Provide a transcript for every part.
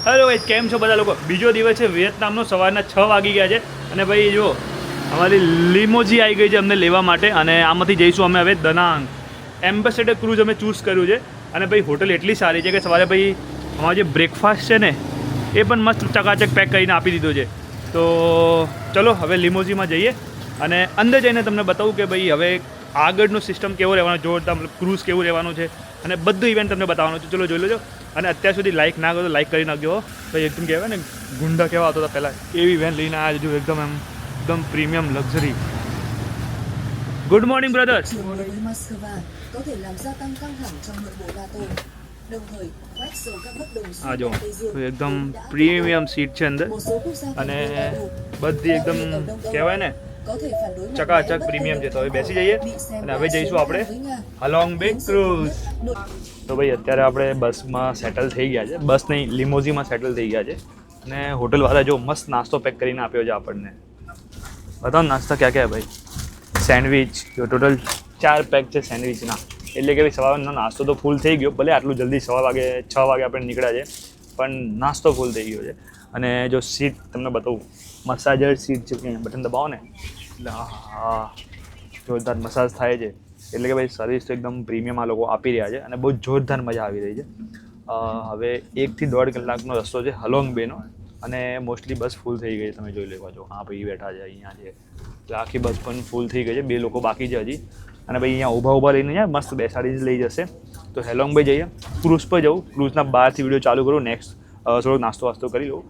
Hello ભાઈ, કેમ છો બધા લોકો? બીજો દિવસ છે વિયેતનામનો, સવારના 6 વાગી ગયા છે અને ભાઈ જો અમારી લિમોજી આવી ગઈ છે અમને લેવા માટે અને આમાંથી જઈશું અમે હવે દનાંગ. એમ્બેસેડર ક્રૂઝ અમે ચૂઝ કર્યું છે અને ભાઈ હોટલ એટલી સારી છે કે સવારે ભાઈ અમારો જે બ્રેકફાસ્ટ છે ને એ પણ મસ્ત ચકાચક પેક કરીને આપી દીધો છે. તો ચલો હવે લિમોજીમાં જઈએ અને અંદર જઈને તમને બતાવું કે ભાઈ હવે આગળનો સિસ્ટમ કેવો રહેવાનો, જોરદાર ક્રૂઝ કેવું રહેવાનું છે અને બધું ઇવેન્ટ તમને બતાવવાનું છે. ચલો જોઈ લેજો અને અત્યાર સુધી લાઇક ના કરો તો લાઇક કરી નાખજો ભાઈ. એકદમ કહેવાય ને ગુંડા કેવા આવતો હતા પહેલાં, એવી વેન લઈને આવ્યા જો એકદમ premium luxury. Good morning brothers. હા જો એકદમ પ્રીમિયમ સીટ છે અંદર અને બધી એકદમ કહેવાય ને ચકાચક પ્રીમિયમ છે. તો હવે બેસી જઈએ અને હવે જઈશું આપણે હલોંગ બે ક્રૂઝ. તો ભાઈ અત્યારે આપણે બસમાં સેટલ થઈ ગયા છે, બસ નહીં લિમોઝીમાં સેટલ થઈ ગયા છે અને હોટલવાળા જો મસ્ત નાસ્તો પેક કરીને આપ્યો છે આપણને. બતાવો નાસ્તા ક્યાં ક્યાં ભાઈ. સેન્ડવિચ જો ટોટલ 4 પેક છે સેન્ડવિચના, એટલે કે ભાઈ સવારનો નાસ્તો તો ફૂલ થઈ ગયો. ભલે આટલું જલ્દી 6 વાગે આપણે નીકળ્યા છે પણ નાસ્તો ફૂલ થઈ ગયો છે. અને જો સીટ તમને બતાવું, મસાજર સીટ છે, બટન દબાવો ને એટલે હા જોરદાર મસાજ થાય છે. એટલે કે ભાઈ સર્વિસ તો એકદમ પ્રીમિયમ આ લોકો આપી રહ્યા છે અને બહુ જોરદાર મજા આવી રહી છે. હવે 1 થી 1.5 કલાકનો રસ્તો છે હલોંગ બેનો અને મોસ્ટલી બસ ફૂલ થઈ ગઈ છે. તમે જોઈ લેવા છો, હા ભાઈ બેઠા છે અહીંયા છે એટલે આખી બસ પણ ફૂલ થઈ ગઈ છે. 2 લોકો બાકી છે હજી અને ભાઈ અહીંયા ઊભા લઈને જાય મસ્ત બેસાડી જ લઈ જશે. તો હેલોંગ ભાઈ જઈએ, ક્રૂઝ પર જવું, ક્રૂઝના બહારથી વિડીયો ચાલુ કરું, નેક્સ્ટ થોડોક નાસ્તો વાસ્તો કરી લઉં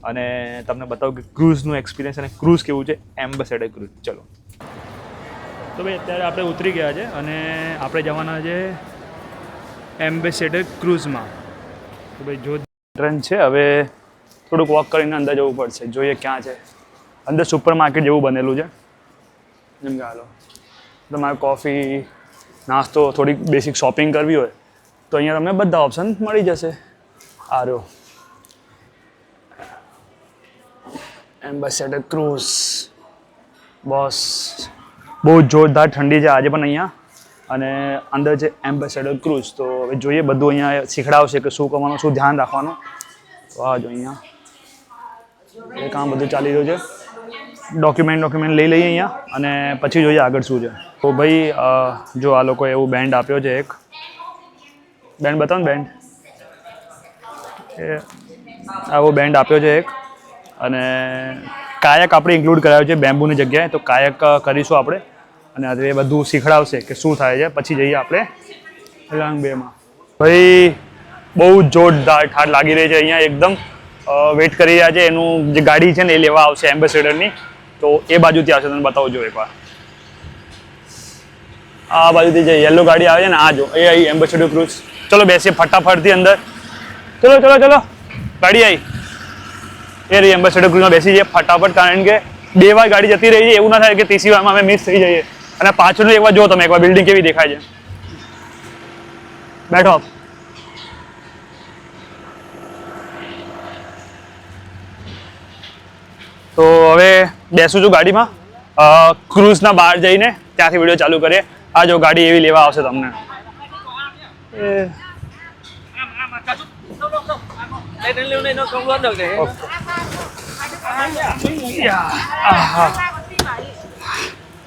અને તમને બતાવું કે ક્રૂઝનું એક્સપિરિયન્સ અને ક્રૂઝ કેવું છે એમ્બેસેડર ક્રૂઝ. ચલો તો ભાઈ અત્યારે આપણે ઉતરી ગયા છે અને આપણે જવાના છે એમ્બેસેડર ક્રૂઝમાં. તો ભાઈ જો ટ્રેન છે, હવે થોડુંક વોક કરીને અંદર જવું પડશે. જોઈએ ક્યાં છે. અંદર સુપર માર્કેટ જેવું બનેલું છે. જેમ કે હાલો તમારે કોફી નાસ્તો થોડીક બેસિક શોપિંગ કરવી હોય તો અહીંયા તમને બધા ઓપ્શન મળી જશે. આ રહ્યો એમ્બેસેડર ક્રૂઝ. બોસ બહુ જોરદાર ઠંડી છે આજે પણ અહીંયા અને અંદર છે એમ્બેસેડર ક્રૂઝ. તો હવે જોઈએ બધું અહીંયા શીખડાવશે કે શું કરવાનું, શું ધ્યાન રાખવાનું. તો આ જો અહીંયા એ કામ બધું ચાલી રહ્યું છે. ડોક્યુમેન્ટ લઈ લઈએ અહીંયા અને પછી જોઈએ આગળ શું છે. તો ભાઈ જો આ લોકોએ એવું બેન્ડ આપ્યો છે, એક બેન્ડ બતાવો ને બેન્ડ, એ આવો બેન્ડ આપ્યો છે એક અને કાયક આપણે ઇન્ક્લુડ કરાવ્યો છે બેમ્બુની જગ્યાએ. તો કાયક કરીશું આપણે અને એ બધું શીખડાવશે કે શું થાય છે. પછી જઈએ આપણે હલોંગ બેમાં. ભાઈ બહુ જોરદાર ઠાઠ લાગી રહી છે અહીંયા. એકદમ વેઇટ કરી રહ્યા છે, એનું જે ગાડી છે ને એ લેવા આવશે એમ્બેસેડરની. તો એ બાજુથી આવશે, તમને બતાવું જો એકવાર. આ બાજુથી જે યલો ગાડી આવે છે ને આ જો એ આવી એમ્બેસેડર ક્રૂઝ. ચલો બેસીએ ફટાફટથી અંદર. ચલો ગાડી આવી એ રહી એમ્બેસેડર ક્રૂઝમાં બેસી જઈએ ફટાફટ, કારણ કે 2 વાર ગાડી જતી રહી છે. એવું ના થાય કે 3રી વારમાં અમે મિસ થઈ જઈએ. અને પાછળનું એકવાર જો તમે, એકવાર બિલ્ડિંગ કેવી દેખાય છે. બેઠો તો હવે બેસું છું ગાડીમાં. ક્રૂઝના બહાર જઈને ત્યાંથી વિડીયો ચાલુ કરીએ. આ જો ગાડી એવી લેવા આવશે તમને.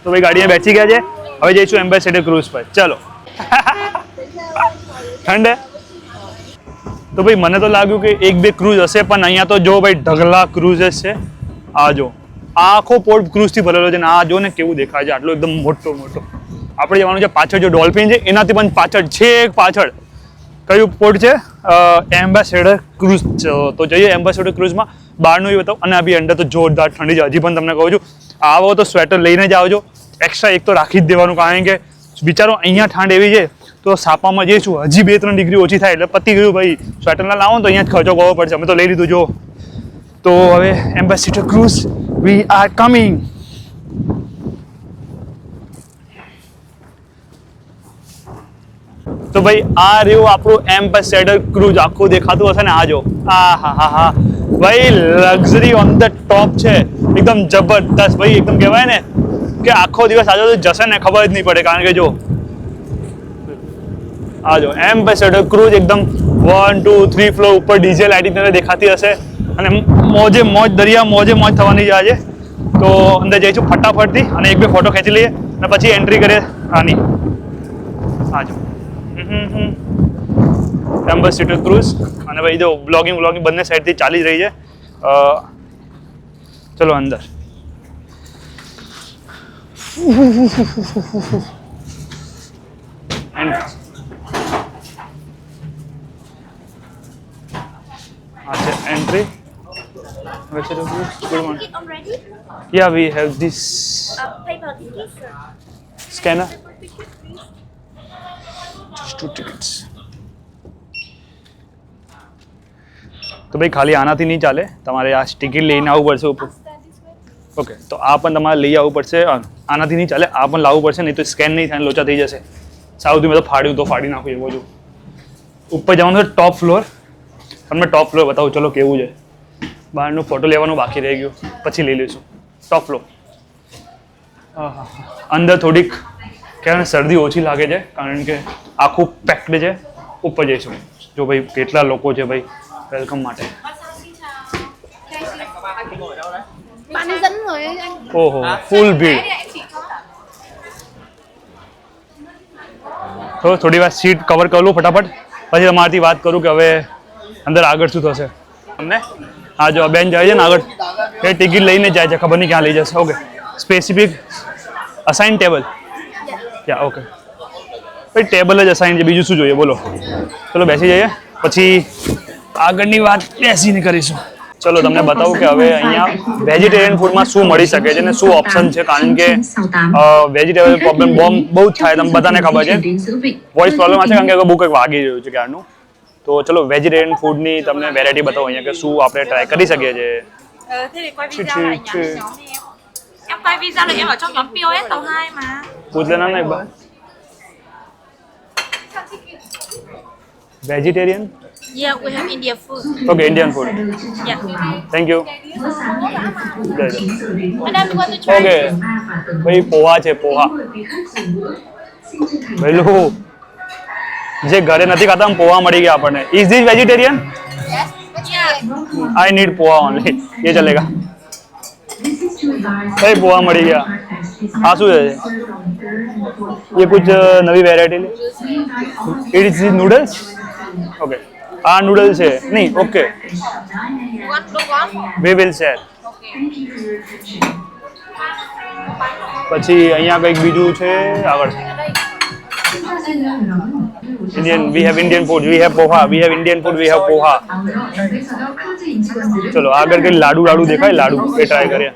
તો ભાઈ ગાડીમાં બેસી ગયા છે, હવે જઈશું એમ્બેસેડર ક્રૂઝ પર. ચલો ઠંડે તો ભાઈ મને તો લાગ્યું કે 1-2 ક્રૂઝ હશે પણ અહીંયા તો જો ભાઈ ઢગલા ક્રૂઝેસ છે. આ જો આખો પોર્ટ ક્રૂઝથી ભરેલો છે ને આ જો ને કેવું દેખાય છે, આટલો એકદમ મોટો. આપણે જવાનું છે પાછળ, જો ડોલ્ફિન છે એનાથી પણ પાછળ છે. પાછળ કયું પોર્ટ છે? Ambassador cruise. તો જઈએ એમ્બેસેડર ક્રૂઝમાં. બહારનું એ બતાવો અને આ બી અંદર તો જોરદાર ઠંડી છે. હજી પણ તમને કહું છું આવો તો સ્વેટર લઈને જ આવજો. એક્સ્ટ્રા એક તો રાખી જ દેવાનું, કારણ કે વિચારો અહીંયા ઠંડ એવી છે તો સાપામાં જઈશું હજી 2-3 ડિગ્રી ઓછી થાય એટલે પતી ગયું ભાઈ. સ્વેટર ના લાવો તો અહીંયા જ ખર્ચો કરવો પડશે. અમે તો લઈ લીધું જો. તો હવે ambassador cruise we are coming. તો ભાઈ આ રહ્યું આપણું એમ્બેસેડર ક્રૂઝ. આખું દેખાતું હશે ને, આ જો. હા ભાઈ લક્ઝરી ઓન ધ ટોપ છે, એકદમ જબરદસ્ત ભાઈ. એકદમ કહેવાય ને કે આખો દિવસ આજે તો જશે ને ખબર જ નહીં પડે, કારણ કે જો આ જો એમ્બેસેડર ક્રૂઝ એકદમ 1 2 3 ફ્લોર ઉપર ડીજે લાઇટિંગ તમને દેખાતી હશે અને મોજે મોજ દરિયા મોજે મોજ થવાની છે આજે. તો અંદર જઈશું ફટાફટથી અને એક બે ફોટો ખેંચી લઈએ અને પછી એન્ટ્રી કરીએ આની. આજો એમ્બેસેડર ક્રૂઝ અને ભાઈ જો બ્લોગિંગ બંને સાઈડથી ચાલી જ રહી છે. ચલો અંદર. Entry. Good morning. Yeah, we have this paper tickets, sir. scanner. Just 2 tickets. તો ભાઈ ખાલી આનાથી નહીં ચાલે, તમારે આ ટિકિટ લઈને આવવું પડશે ઉપર. ઓકે, તો આ પણ તમારે લઈ આવવું પડશે. આનાથી નહીં ચાલે, આ પણ લાવવું પડશે, નહીં તો સ્કેન નહીં થાય, લોચા થઈ જશે. સાઉથી મેં તો ફાડ્યું તો ફાડી નાખ્યું એવું બધું. ઉપર જવાનું છે ટોપ ફ્લોર. તમને ટોપ ફ્લોર બતાવું ચલો કેવું છે. બહારનું ફોટો લેવાનું બાકી રહી ગયું, પછી લઈ લઈશું. Top floor. અંદર થોડીક કહેવાય શરદી ઓછી લાગે છે કારણ કે આખું પેક્ડ છે. ઉપર જઈશું. જો ભાઈ કેટલા લોકો છે ભાઈ વેલકમ માટે. ઓહો ફૂલ ભીડ. તો થોડી વાર સીટ કવર કરી લઉં ફટાફટ, પછી તમારાથી વાત કરું કે હવે અંદર આગળ શું થશે. તમને આ જો બેન જાય છે ને આગળ, એ ટિકિટ લઈને જાય છે, ખબર નહીં ક્યાં લઈ જશે. Okay, specific assign table. યા ઓકે ભાઈ ટેબલ જ અસાઇન છે, બીજું શું જોઈએ બોલો. ચલો બેસી જઈએ, પછી આગળની વાત બેસીને કરીશું. ચલો તમને બતાવું કે હવે અહીંયા વેજીટેરિયન ફૂડમાં શું મળી શકે છે ને શું ઓપ્શન છે, કારણ કે વેજીટેબલ પ્રોબ્લેમ બહુ જ થાય, તમને બધાને ખબર છે. વોઇસ પ્રોબ્લેમ છે કારણ કે બહુ કંઈક વાગી રહ્યું છે ક્યારનું. તો ચલો વેજીટેરિયન ફૂડની તમને વેરાયટી બતાવો અહીંયા કે શું આપણે ટ્રાય કરી શકીએ છીએ. Thế thì quay video lại nhắn nhóm đi em. Em quay video là em ở trong nhóm POS tàu 2 mà. પૂછ લેના ને એક બાર. Vegetarian? Yeah, we have Indian food. Okay, Indian food. Yeah. Thank you. Madam, you want to try? Okay ભાઈ પોહા છે, પોહા. પેલું જે ઘરે નથી ખાતા પોહા મળી ગયા આપણને. Is this vegetarian? Yeah. I need poha only, ये चलेगा. भाई पोहा मड़ी गया. हाँ शू है ये कुछ नवी variety it is noodles. Okay आ नूडल्स है नहीं. Okay we will share. પછી અહીંયા કંઈક બીજું છે આગળ. Indian, we have Indian food, we have poha, we have Indian food, we have poha. चलो आगे के लाडू देखाय, लाडू ये ट्राई करें.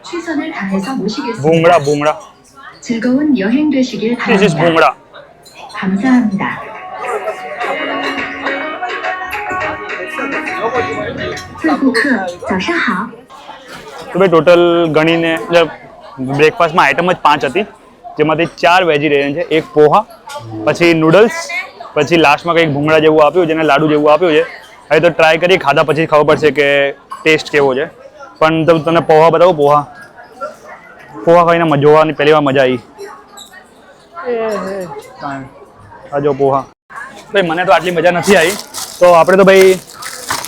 Bhungra this is Bhungra. तो भाई टोटल गणीने ब्रेकफास्ट में आइटम ज 5 હતી, જેમાંથી 4 વેજીટેરિયન છે, એક પોહા, પછી નૂડલ્સ, પછી લાસ્ટમાં કંઈક ભૂંગળા જેવું આપ્યું, જેને લાડુ જેવું આપ્યું છે. હવે તો ટ્રાય કરીએ, ખાધા પછી ખબર પડશે કે ટેસ્ટ કેવો છે. પણ તમને પોહા બતાવું. પોહા ખાઈને જોવાની પહેલી વાર મજા આવી. આ જો પોહા. ભાઈ મને તો આટલી મજા નથી આવી, તો આપણે તો ભાઈ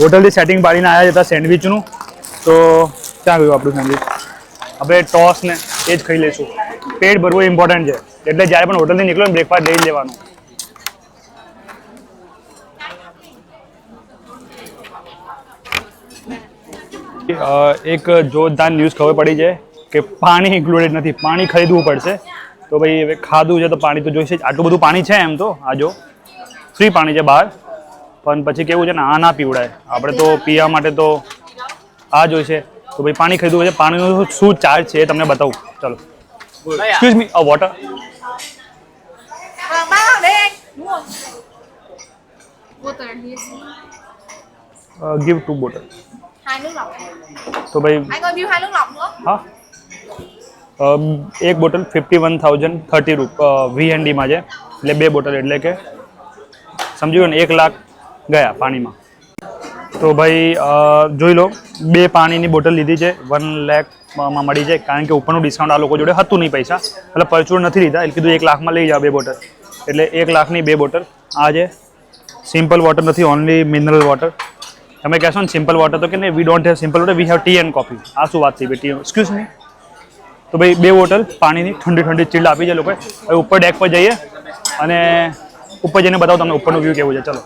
હોટલથી સેટિંગ પાડીને આવ્યા હતા સેન્ડવિચનું. તો ક્યાં ગયું આપણું સેન્ડવિચ? આપણે ટોસ ને એ જ ખાઈ લઈશું. પેટ ભરવું ઇમ્પોર્ટન્ટ છે, એટલે જ્યારે પણ હોટલથી નીકળો ને બ્રેકફાસ્ટ લઈ જ લેવાનું. એક જોરદાર ન્યૂઝ ખબર પડી છે કે પાણી ઇન્ક્લુડેડ નથી, પાણી ખરીદવું પડશે. તો ભાઈ હવે ખાધું છે તો પાણી તો જોઈશે જ. આટલું બધું પાણી છે એમ તો, આ જો ફ્રી પાણી છે બહાર, પણ પછી કેવું છે ને આ ના પીવડાય. આપણે તો પીવા માટે તો આ જોઈશે. તો ભાઈ પાણી ખરીદવું છે. પાણીનો શું ચાર્જ છે એ તમને બતાવું. ચલો એક્સક્યુઝ મી, અ water. give 2 bottle. 2 nước lọc. तो भाई Anh ơi bill 2 nước lọc nữa. हाँ एक બોટલ 51,030 VND માં છે, એટલે 2 બોટલ એટલે કે સમજી લો ને 1 લાખ ગયા પાણીમાં. તો ભાઈ જોઈ લો, 2 પાણીની બોટલ લીધી છે, 1 લાખમાં મળી જાય, કારણ કે ઉપરનું ડિસ્કાઉન્ટ આ લોકો જોડે હતું નહીં પૈસા, એટલે પરચુર નથી લીધા, એટલે કીધું 1 લાખમાં લઈ જાઓ 2 બોટલ, એટલે 1 લાખની 2 બોટલ. આ છે સિમ્પલ વોટર નથી, ઓનલી મિનરલ વોટર. તમે કહેશો ને સિમ્પલ વોટર તો કે નહીં, we don't have simple water, we have T and coffee. આ શું વાત થઈ ભાઈ? T excuse me. તો ભાઈ 2 બોટલ પાણીની ઠંડી ઠંડી ચીલ્ડ આપી છે લોકોએ. હવે ઉપર ડેક પર જઈએ અને ઉપર જઈને બતાવું તમને ઉપરનું વ્યૂ કેવું છે. ચલો.